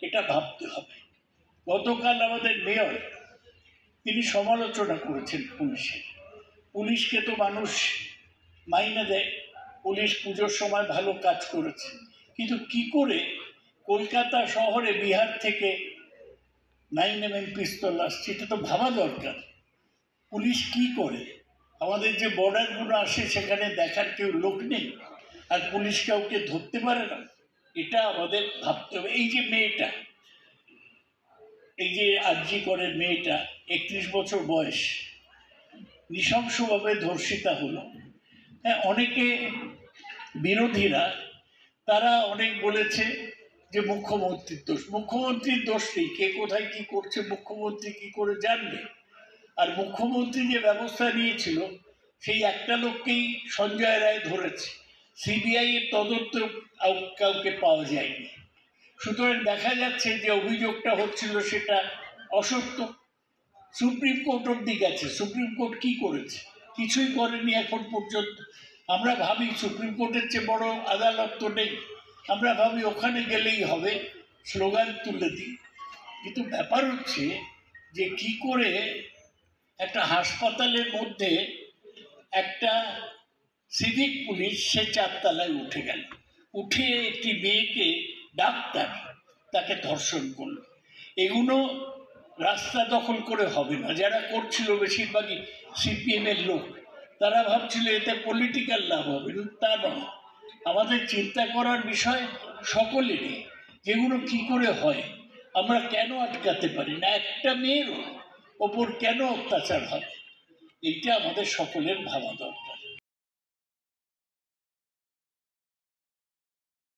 এটা ভাবতে হবে। গতকাল আমাদের মেয়র তিনি সমালোচনা করেছেন পুলিশকে তো মানুষ মাইনে দেয়, পুলিশ পুজোর সময় ভালো কাজ করেছে, কিন্তু কি করে কলকাতা শহরে বিহার থেকে 9mm পিস্তল আসছে এটা তো ভাবা দরকার। পুলিশ কি করে? আমাদের যে বর্ডারগুলো আসে সেখানে দেখার কেউ লোক নেই, আর পুলিশ কাউকে ধরতে পারে না, এটা আমাদের ভাবতে হবে। এই যে মেয়েটা, এই যে আরজি করের মেয়েটা, 31 বছর বয়স, নৃশংসভাবে ধর্ষিতা হলো। হ্যাঁ, অনেকে বিরোধীরা তারা অনেক বলেছে যে মুখ্যমন্ত্রীর দোষ। মুখ্যমন্ত্রীর দোষ নেই, কে কোথায় কি করছে মুখ্যমন্ত্রী কি করে জানবে? আর মুখ্যমন্ত্রী যে ব্যবস্থা নিয়েছিল সেই একটা লোককেই সঞ্জয় রায় ধরেছে, সিবিআই এর তদন্ত কাউকে পাওয়া যায়নি। সুতরাং দেখা যাচ্ছে যে অভিযোগটা হচ্ছিল সেটা অসত্য। সুপ্রিম কোর্ট অব্দি গেছে, সুপ্রিম কোর্ট কি করেছে? কিছুই করেনি এখন পর্যন্ত। আমরা ভাবি সুপ্রিম কোর্টের চেয়ে বড় আদালত তো নেই, আমরা ভাবি ওখানে গেলেই হবে, স্লোগান তুলে দিই। কিন্তু ব্যাপার হচ্ছে যে কি করে একটা হাসপাতালের মধ্যে একটা সিভিক পুলিশ সে 4 তলায় উঠে গেল, উঠে একটি মেয়েকে, ডাক্তার, তাকে ধর্ষণ করল। এগুলো রাস্তা দখল করে হবে না। যারা করছিল বেশিরভাগই সিপিএম এর লোক, তারা ভাবছিল এতে পলিটিক্যাল লাভ হবে, তা নয়। আমাদের চিন্তা করার বিষয় সকলেরই, যেগুলো কি করে হয়, আমরা কেন আটকাতে পারি না? একটা মেয়ের ওপর কেন অত্যাচার হয়, এটা আমাদের সকলের ভাবা দরকার।